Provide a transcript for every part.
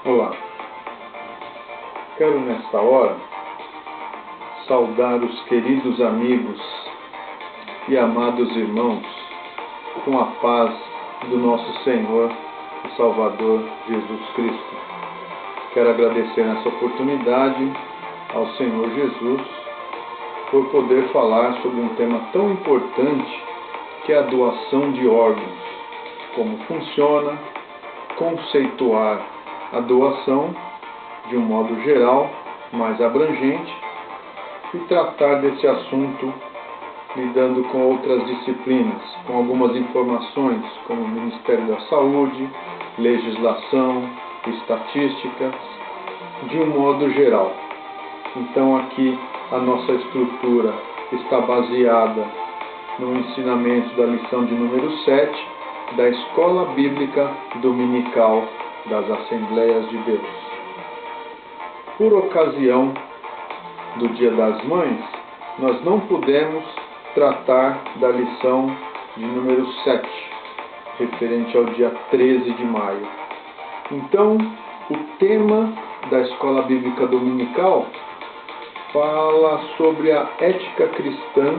Olá, quero nesta hora saudar os queridos amigos e amados irmãos com a paz do nosso Senhor e Salvador Jesus Cristo. Quero agradecer nessa oportunidade ao Senhor Jesus por poder falar sobre um tema tão importante que é a doação de órgãos, como funciona, conceituar a doação de um modo geral, mais abrangente, e tratar desse assunto lidando com outras disciplinas, com algumas informações como o Ministério da Saúde, legislação, estatísticas, de um modo geral. Então aqui a nossa estrutura está baseada no ensinamento da lição de número 7 da Escola Bíblica Dominical das Assembleias de Deus. Por ocasião do Dia das Mães, nós não pudemos tratar da lição de número 7, referente ao dia 13 de maio. Então, o tema da Escola Bíblica Dominical fala sobre a ética cristã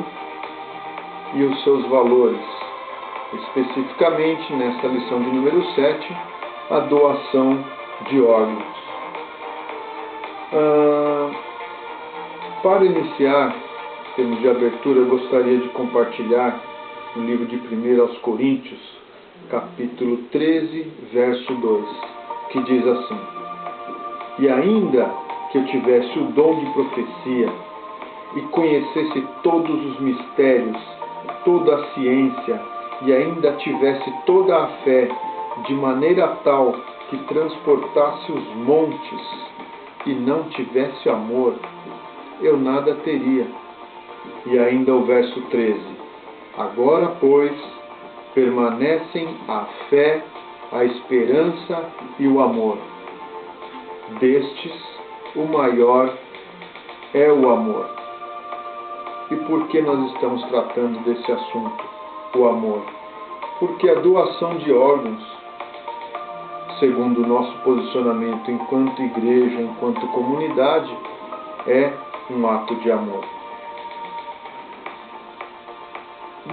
e os seus valores. Especificamente, nesta lição de número 7, a doação de órgãos. Para iniciar, em termos de abertura, eu gostaria de compartilhar o livro de 1 aos Coríntios, capítulo 13, verso 2, que diz assim: E ainda que eu tivesse o dom de profecia e conhecesse todos os mistérios, toda a ciência, e ainda tivesse toda a fé, de maneira tal que transportasse os montes, e não tivesse amor, eu nada teria. E ainda o verso 13: Agora, pois, permanecem a fé, a esperança e o amor. Destes, o maior é o amor. E por que nós estamos tratando desse assunto, o amor? Porque a doação de órgãos, segundo o nosso posicionamento enquanto igreja, enquanto comunidade, é um ato de amor.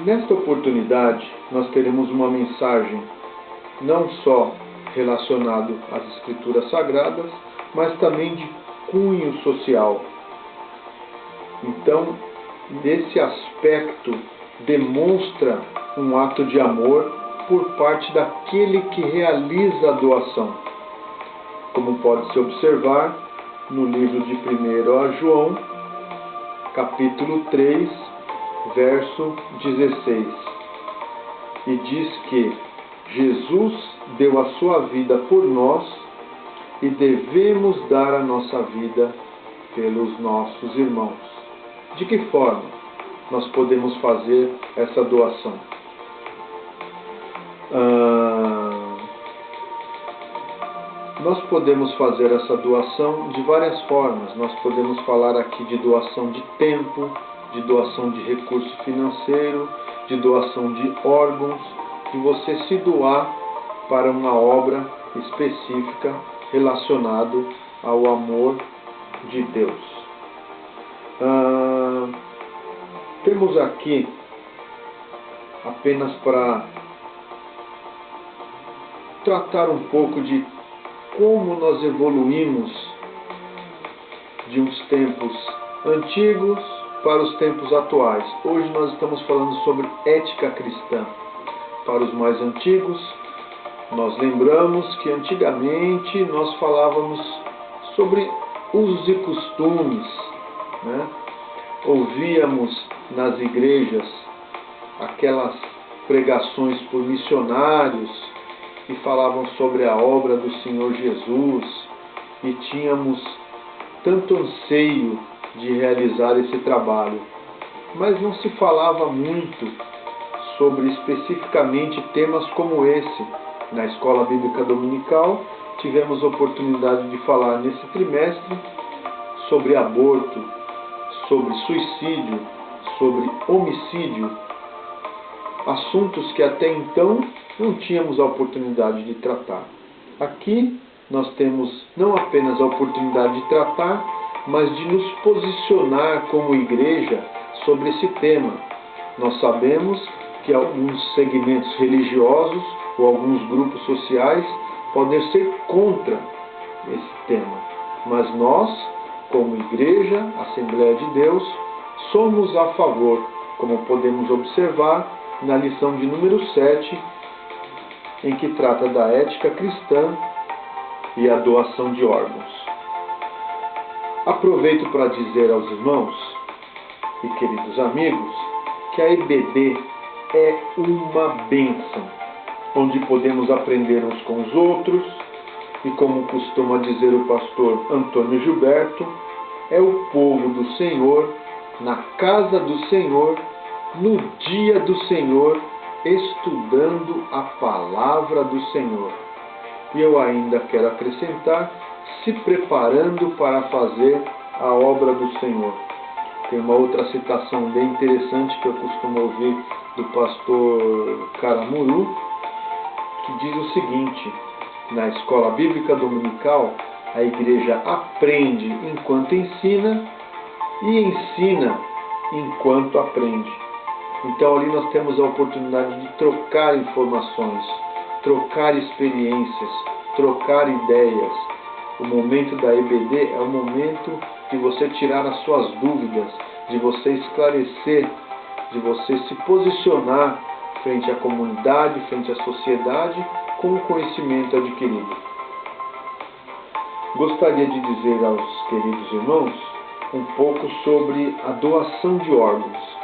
Nesta oportunidade, nós teremos uma mensagem não só relacionada às Escrituras Sagradas, mas também de cunho social. Então, nesse aspecto, demonstra um ato de amor por parte daquele que realiza a doação. Como pode-se observar no livro de 1 a João, capítulo 3, verso 16. E diz que Jesus deu a sua vida por nós e devemos dar a nossa vida pelos nossos irmãos. De que forma nós podemos fazer essa doação? Nós podemos fazer essa doação de várias formas. Nós podemos falar aqui de doação de tempo, de doação de recurso financeiro, de doação de órgãos, de você se doar para uma obra específica relacionada ao amor de Deus. Temos aqui, apenas para tratar um pouco de como nós evoluímos de uns tempos antigos para os tempos atuais. Hoje nós estamos falando sobre ética cristã. Para os mais antigos, nós lembramos que antigamente nós falávamos sobre usos e costumes, né? Ouvíamos nas igrejas aquelas pregações por missionários que falavam sobre a obra do Senhor Jesus, e tínhamos tanto anseio de realizar esse trabalho, mas não se falava muito sobre especificamente temas como esse. Na Escola Bíblica Dominical tivemos a oportunidade de falar nesse trimestre sobre aborto, sobre suicídio, sobre homicídio, assuntos que até então não tínhamos a oportunidade de tratar. Aqui nós temos não apenas a oportunidade de tratar, mas de nos posicionar como igreja sobre esse tema. Nós sabemos que alguns segmentos religiosos ou alguns grupos sociais podem ser contra esse tema, mas nós, como igreja, Assembleia de Deus, somos a favor, como podemos observar na lição de número 7, em que trata da ética cristã e a doação de órgãos. Aproveito para dizer aos irmãos e queridos amigos que a EBD é uma bênção, onde podemos aprender uns com os outros e, como costuma dizer o pastor Antônio Gilberto, é o povo do Senhor, na casa do Senhor, no dia do Senhor, estudando a palavra do Senhor. E eu ainda quero acrescentar, se preparando para fazer a obra do Senhor. Tem uma outra citação bem interessante que eu costumo ouvir do pastor Caramuru, que diz o seguinte: na escola bíblica dominical, a igreja aprende enquanto ensina e ensina enquanto aprende. Então ali nós temos a oportunidade de trocar informações, trocar experiências, trocar ideias. O momento da EBD é o momento de você tirar as suas dúvidas, de você esclarecer, de você se posicionar frente à comunidade, frente à sociedade, com o conhecimento adquirido. Gostaria de dizer aos queridos irmãos um pouco sobre a doação de órgãos.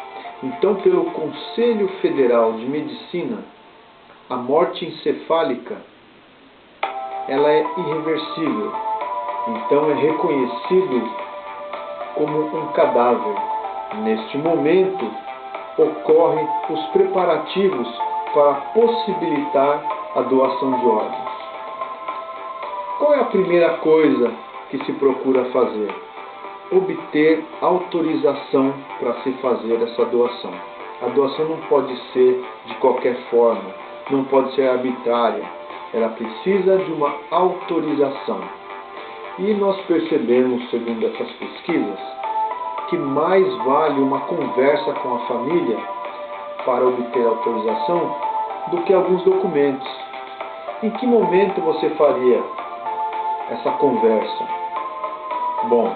Então, pelo Conselho Federal de Medicina, a morte encefálica ela é irreversível. Então, é reconhecido como um cadáver. Neste momento, ocorrem os preparativos para possibilitar a doação de órgãos. Qual é a primeira coisa que se procura fazer? Obter autorização para se fazer essa doação. A doação não pode ser de qualquer forma, não pode ser arbitrária. Ela precisa de uma autorização. E nós percebemos, segundo essas pesquisas, que mais vale uma conversa com a família para obter autorização do que alguns documentos. Em que momento você faria essa conversa? Bom,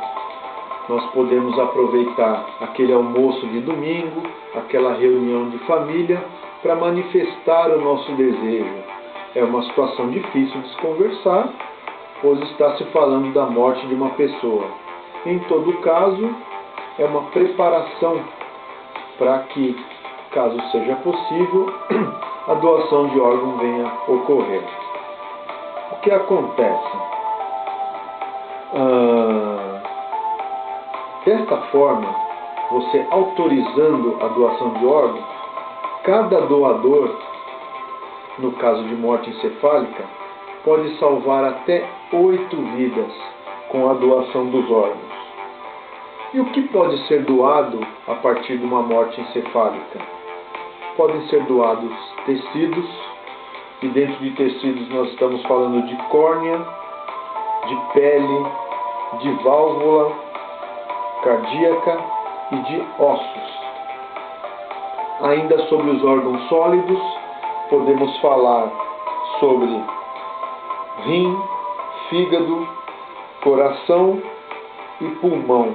nós podemos aproveitar aquele almoço de domingo, aquela reunião de família, para manifestar o nosso desejo. É uma situação difícil de se conversar, pois está se falando da morte de uma pessoa. Em todo caso, é uma preparação para que, caso seja possível, a doação de órgão venha a ocorrer. O que acontece? Desta forma, você autorizando a doação de órgão, cada doador, no caso de morte encefálica, pode salvar até 8 vidas com a doação dos órgãos. E o que pode ser doado a partir de uma morte encefálica? Podem ser doados tecidos, e dentro de tecidos nós estamos falando de córnea, de pele, de válvula cardíaca e de ossos. Ainda sobre os órgãos sólidos, podemos falar sobre rim, fígado, coração e pulmão.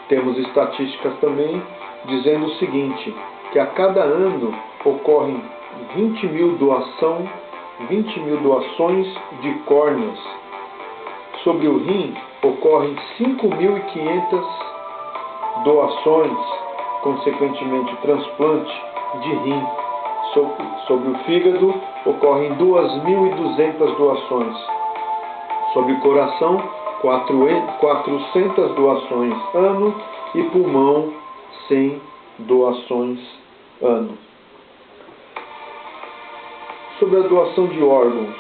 Temos estatísticas também dizendo o seguinte, que a cada ano ocorrem 20 mil doações de córneas. Sobre o rim, ocorrem 5.500 doações, consequentemente transplante de rim. Sobre o fígado, ocorrem 2.200 doações. Sobre o coração, 400 doações ano e pulmão, 100 doações ano. Sobre a doação de órgãos,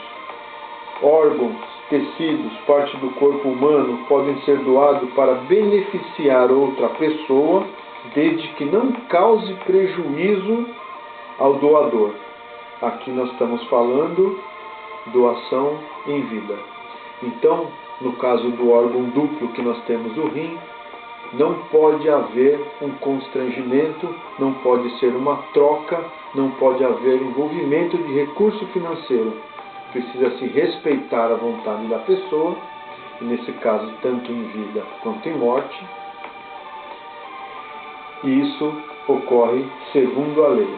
tecidos, parte do corpo humano podem ser doados para beneficiar outra pessoa, desde que não cause prejuízo ao doador. Aqui nós estamos falando doação em vida. Então, no caso do órgão duplo que nós temos o rim, não pode haver um constrangimento, não pode ser uma troca, não pode haver envolvimento de recurso financeiro. Precisa se respeitar a vontade da pessoa, e nesse caso tanto em vida quanto em morte, e isso ocorre segundo a lei.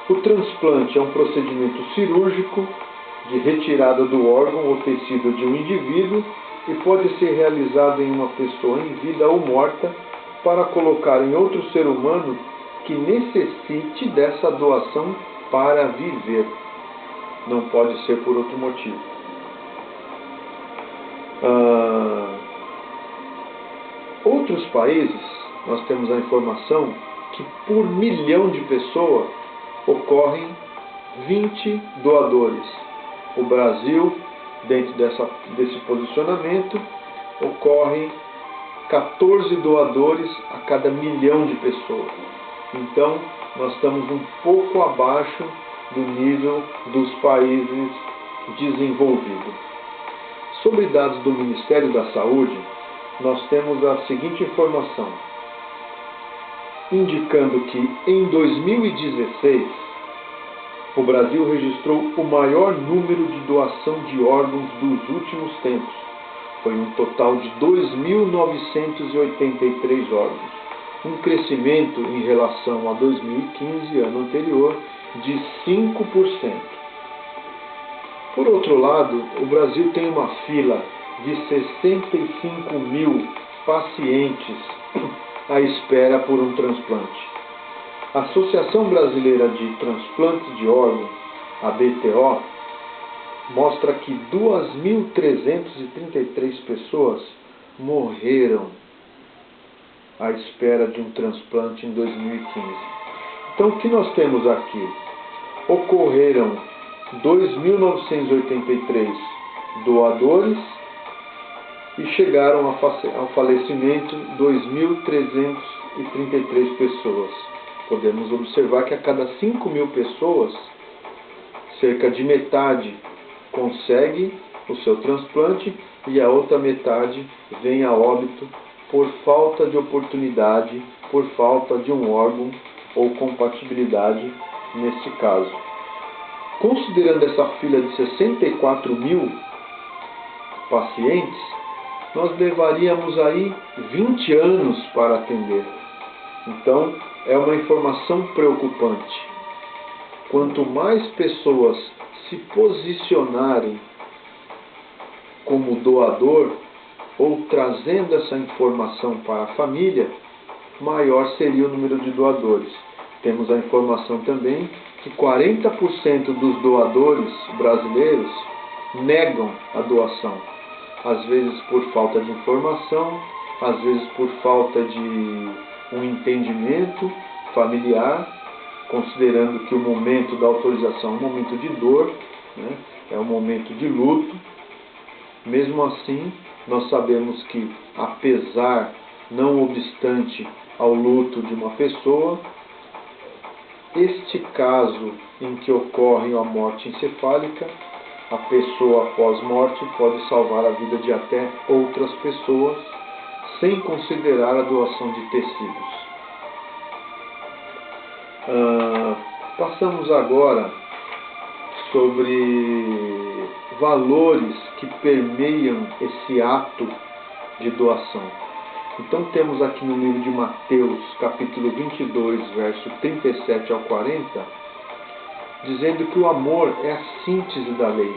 O transplante é um procedimento cirúrgico de retirada do órgão ou tecido de um indivíduo e pode ser realizado em uma pessoa em vida ou morta para colocar em outro ser humano que necessite dessa doação para viver. Não pode ser por outro motivo. Outros países, nós temos a informação que por 1 milhão de pessoas ocorrem 20 doadores. O Brasil, dentro desse posicionamento, ocorrem 14 doadores a cada 1 milhão de pessoas. Então, nós estamos um pouco abaixo do nível dos países desenvolvidos. Sobre dados do Ministério da Saúde, nós temos a seguinte informação, indicando que em 2016, o Brasil registrou o maior número de doação de órgãos dos últimos tempos. Foi um total de 2.983 órgãos, um crescimento em relação a 2015, ano anterior, de 5%. Por outro lado, o Brasil tem uma fila de 65 mil pacientes à espera por um transplante. A Associação Brasileira de Transplantes de Órgãos, a BTO, mostra que 2.333 pessoas morreram à espera de um transplante em 2015. Então, o que nós temos aqui? Ocorreram 2.983 doadores e chegaram ao falecimento 2.333 pessoas. Podemos observar que a cada 5 mil pessoas, cerca de metade consegue o seu transplante e a outra metade vem a óbito por falta de oportunidade, por falta de um órgão ou compatibilidade nesse caso. Considerando essa fila de 64 mil pacientes, nós levaríamos aí 20 anos para atender. Então, é uma informação preocupante. Quanto mais pessoas se posicionarem como doador ou trazendo essa informação para a família, maior seria o número de doadores. Temos a informação também que 40% dos doadores brasileiros negam a doação. Às vezes por falta de informação, às vezes por falta de um entendimento familiar, considerando que o momento da autorização é um momento de dor, né? É um momento de luto. Mesmo assim, nós sabemos que, apesar, não obstante ao luto de uma pessoa, este caso em que ocorre a morte encefálica, a pessoa após morte pode salvar a vida de até outras pessoas, sem considerar a doação de tecidos. Passamos agora sobre valores que permeiam esse ato de doação. Então temos aqui no livro de Mateus, capítulo 22, verso 37 ao 40, dizendo que o amor é a síntese da lei.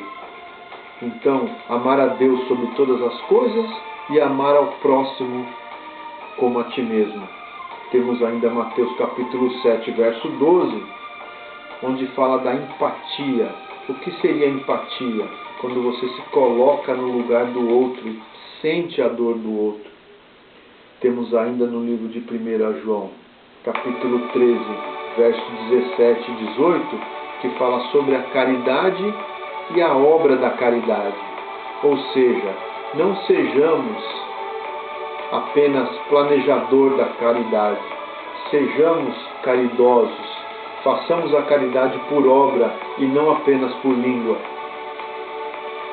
Então, amar a Deus sobre todas as coisas e amar ao próximo como a ti mesmo. Temos ainda Mateus capítulo 7, verso 12, onde fala da empatia. O que seria empatia? Quando você se coloca no lugar do outro e sente a dor do outro. Temos ainda no livro de 1 João, capítulo 13, verso 17 e 18, que fala sobre a caridade e a obra da caridade. Ou seja, não sejamos apenas planejador da caridade, sejamos caridosos, façamos a caridade por obra e não apenas por língua.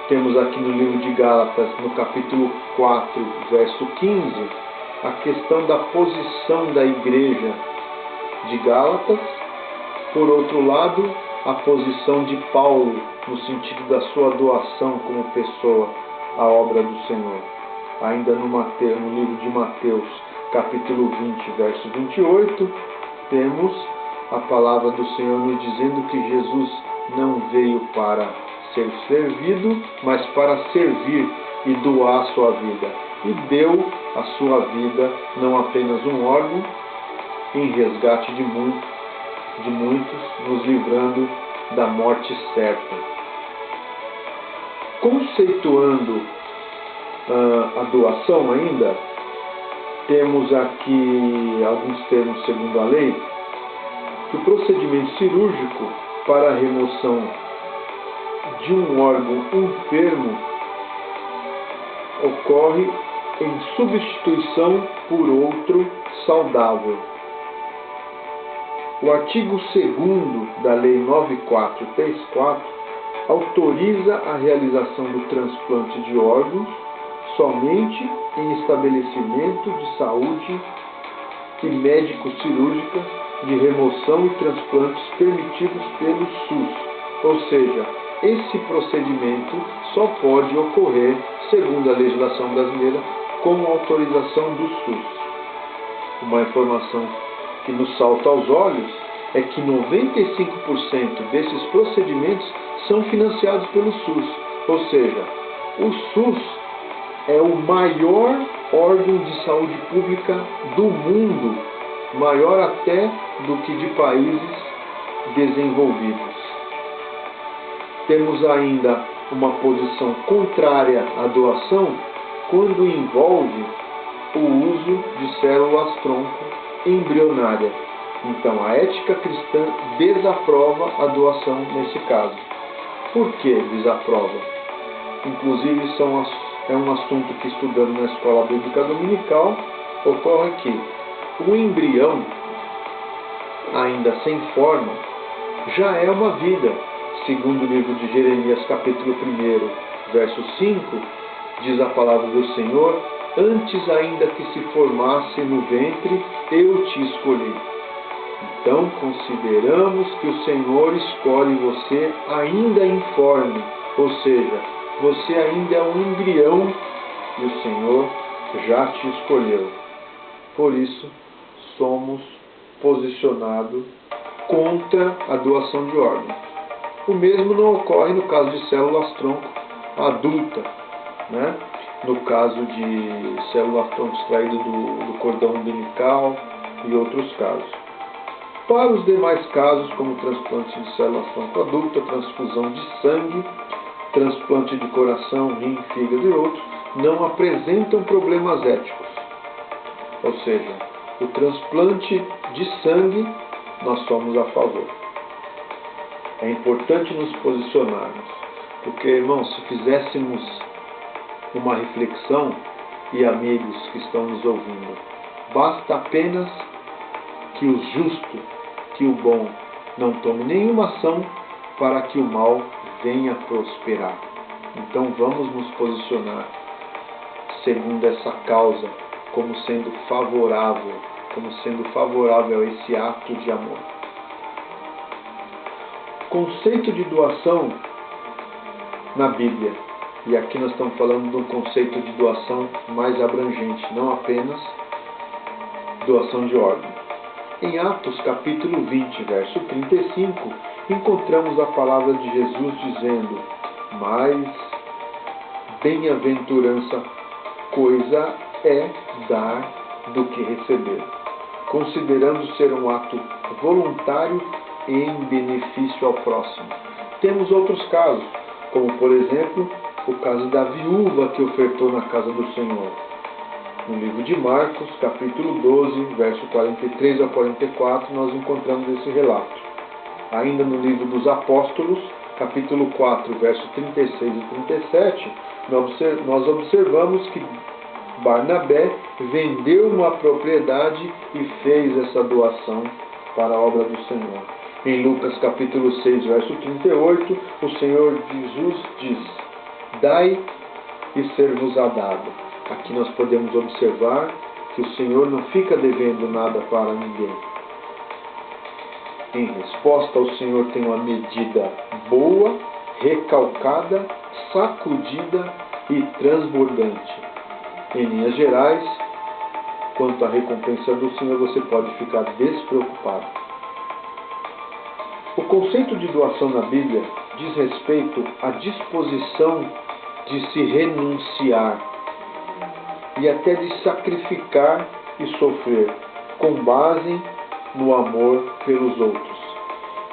Temos aqui no livro de Gálatas, no capítulo 4, verso 15, a questão da posição da igreja de Gálatas. Por outro lado, a posição de Paulo, no sentido da sua doação como pessoa à obra do Senhor. Ainda no livro de Mateus, capítulo 20, verso 28, temos a palavra do Senhor nos dizendo que Jesus não veio para ser servido, mas para servir e doar a sua vida. E deu a sua vida, não apenas um órgão, em resgate de muitos, nos livrando da morte certa. Conceituando a doação ainda, temos aqui alguns termos segundo a lei, que o procedimento cirúrgico para a remoção de um órgão enfermo ocorre em substituição por outro saudável. O artigo 2º da Lei 9434 autoriza a realização do transplante de órgãos somente em estabelecimento de saúde e médico-cirúrgica de remoção e transplantes permitidos pelo SUS. Ou seja, esse procedimento só pode ocorrer, segundo a legislação brasileira, com autorização do SUS. Uma informação que nos salta aos olhos é que 95% desses procedimentos são financiados pelo SUS. Ou seja, o SUS é o maior órgão de saúde pública do mundo, maior até do que de países desenvolvidos. Temos ainda uma posição contrária à doação quando envolve o uso de células-tronco embrionária. Então, a ética cristã desaprova a doação nesse caso. Por que desaprova? Inclusive, é um assunto que estudamos na escola bíblica dominical. Ocorre que o embrião, ainda sem forma, já é uma vida. Segundo o livro de Jeremias, capítulo 1, verso 5, diz a palavra do Senhor: antes ainda que se formasse no ventre, eu te escolhi. Então consideramos que o Senhor escolhe você ainda informe, ou seja, você ainda é um embrião e o Senhor já te escolheu. Por isso, somos posicionados contra a doação de órgãos. O mesmo não ocorre no caso de células-tronco adulta, né? No caso de células-tronco extraído do cordão umbilical e outros casos. Para os demais casos, como transplante de células-tronco adulta, transfusão de sangue, transplante de coração, rim, fígado e outros, não apresentam problemas éticos. Ou seja, o transplante de sangue, nós somos a favor. É importante nos posicionarmos, porque, irmãos, se fizéssemos uma reflexão, e amigos que estão nos ouvindo, basta apenas que o justo, que o bom, não tome nenhuma ação para que o mal venha prosperar. Então vamos nos posicionar segundo essa causa, como sendo favorável a esse ato de amor. Conceito de doação na Bíblia. E aqui nós estamos falando de um conceito de doação mais abrangente, não apenas doação de órgão. Em Atos capítulo 20, verso 35, encontramos a palavra de Jesus dizendo: mais bem-aventurança coisa é dar do que receber, considerando ser um ato voluntário em benefício ao próximo. Temos outros casos, como por exemplo, o caso da viúva que ofertou na casa do Senhor. No livro de Marcos, capítulo 12, verso 43 a 44, nós encontramos esse relato. Ainda no livro dos Apóstolos, capítulo 4, verso 36 e 37, nós observamos que Barnabé vendeu uma propriedade e fez essa doação para a obra do Senhor. Em Lucas capítulo 6, verso 38, o Senhor Jesus diz: Dai e ser-vos-á dado. Aqui nós podemos observar que o Senhor não fica devendo nada para ninguém. Em resposta, o Senhor tem uma medida boa, recalcada, sacudida e transbordante. Em linhas gerais, quanto à recompensa do Senhor, você pode ficar despreocupado. O conceito de doação na Bíblia diz respeito à disposição de se renunciar e até de sacrificar e sofrer, com base no amor pelos outros.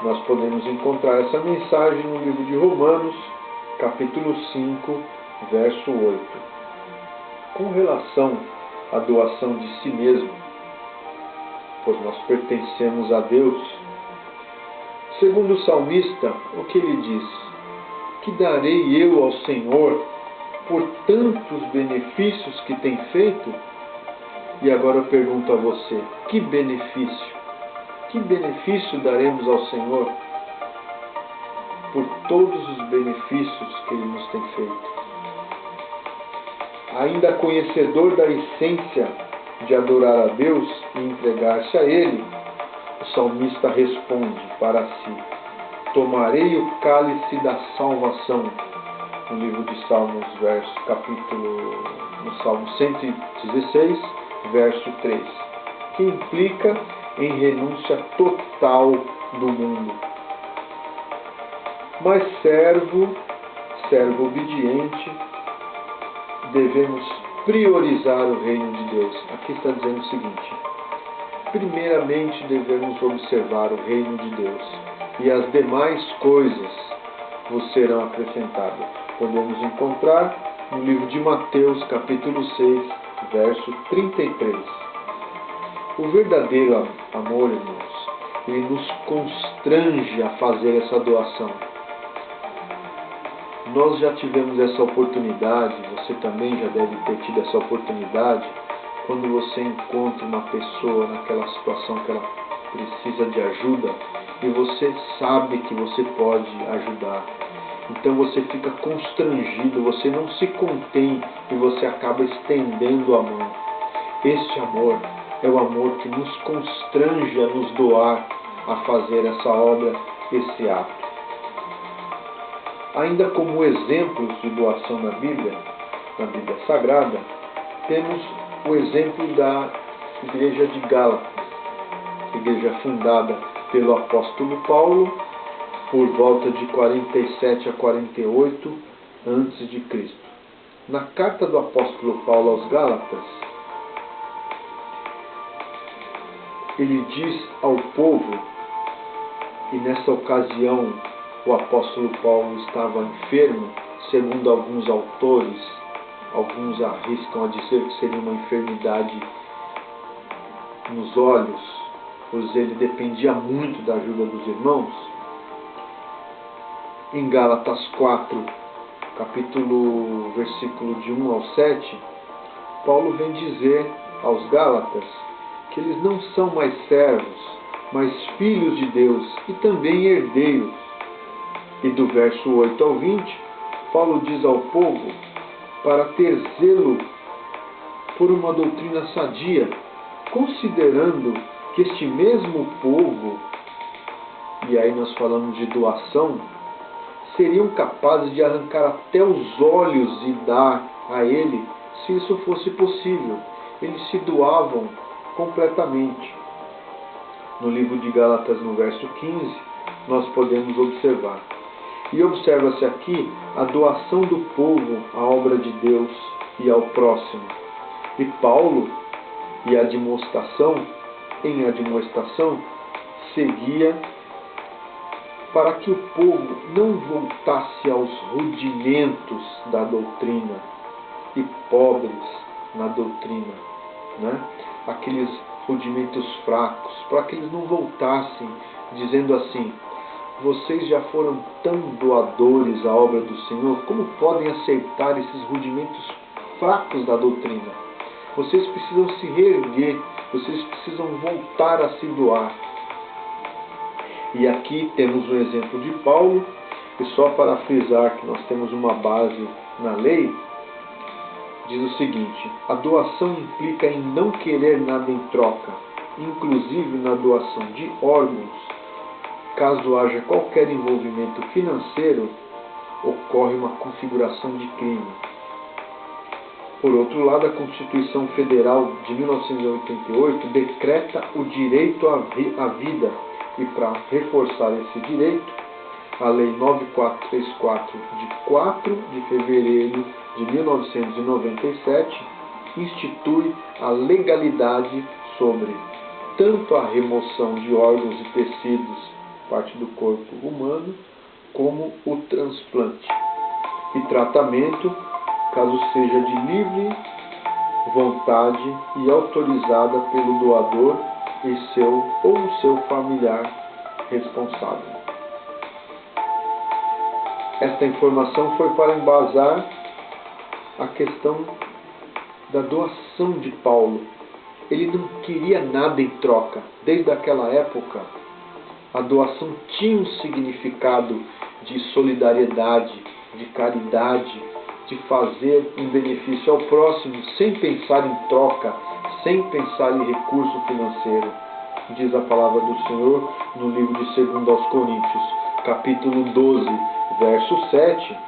Nós podemos encontrar essa mensagem no livro de Romanos, capítulo 5, verso 8. Com relação à doação de si mesmo, pois nós pertencemos a Deus, segundo o salmista, o que ele diz? Que darei eu ao Senhor por tantos benefícios que tem feito? E agora eu pergunto a você, que benefício? Que benefício daremos ao Senhor por todos os benefícios que Ele nos tem feito? Ainda conhecedor da essência de adorar a Deus e entregar-se a Ele, o salmista responde para si: tomarei o cálice da salvação. No livro de Salmos, no Salmo 116, verso 3, que implica em renúncia total do mundo. Mas servo obediente, devemos priorizar o reino de Deus. Aqui está dizendo o seguinte: primeiramente devemos observar o reino de Deus, e as demais coisas vos serão acrescentadas. Podemos encontrar no livro de Mateus, capítulo 6, verso 33. O verdadeiro amor, irmãos, ele nos constrange a fazer essa doação. Nós já tivemos essa oportunidade, você também já deve ter tido essa oportunidade, quando você encontra uma pessoa naquela situação que ela precisa de ajuda e você sabe que você pode ajudar. Então você fica constrangido, você não se contém e você acaba estendendo a mão. Este amor é o amor que nos constrange a nos doar, a fazer essa obra, esse ato. Ainda como exemplos de doação na Bíblia Sagrada, temos o exemplo da igreja de Gálatas, igreja fundada pelo apóstolo Paulo por volta de 47 a 48 a.C. Na carta do apóstolo Paulo aos Gálatas, ele diz ao povo, e nessa ocasião o apóstolo Paulo estava enfermo, segundo alguns autores, alguns arriscam a dizer que seria uma enfermidade nos olhos, pois ele dependia muito da ajuda dos irmãos. Em Gálatas 4, versículo de 1 ao 7, Paulo vem dizer aos Gálatas que eles não são mais servos, mas filhos de Deus e também herdeiros. E do verso 8 ao 20, Paulo diz ao povo para ter zelo por uma doutrina sadia, considerando que este mesmo povo, e aí nós falamos de doação, seriam capazes de arrancar até os olhos e dar a ele, se isso fosse possível. Eles se doavam completamente. No livro de Gálatas, no verso 15, nós podemos observar. E observa-se aqui a doação do povo à obra de Deus e ao próximo. E Paulo, em admoestação, seguia para que o povo não voltasse aos rudimentos da doutrina e pobres na doutrina, né? Aqueles rudimentos fracos, para que eles não voltassem dizendo assim: vocês já foram tão doadores à obra do Senhor, como podem aceitar esses rudimentos fracos da doutrina? Vocês precisam se reerguer, vocês precisam voltar a se doar. E aqui temos o exemplo de Paulo, e só para frisar que nós temos uma base na lei, diz o seguinte: a doação implica em não querer nada em troca, inclusive na doação de órgãos. Caso haja qualquer envolvimento financeiro, ocorre uma configuração de crime. Por outro lado, a Constituição Federal de 1988 decreta o direito à vida, e para reforçar esse direito, a Lei 9434, de 4 de fevereiro de 1997, institui a legalidade sobre tanto a remoção de órgãos e tecidos, parte do corpo humano, como o transplante e tratamento, caso seja de livre vontade e autorizada pelo doador e seu familiar responsável. Esta informação foi para embasar a questão da doação de Paulo. Ele não queria nada em troca. Desde aquela época, a doação tinha um significado de solidariedade, de caridade, de fazer um benefício ao próximo, sem pensar em troca, sem pensar em recurso financeiro. Diz a palavra do Senhor no livro de 2 aos Coríntios, capítulo 12, verso 7,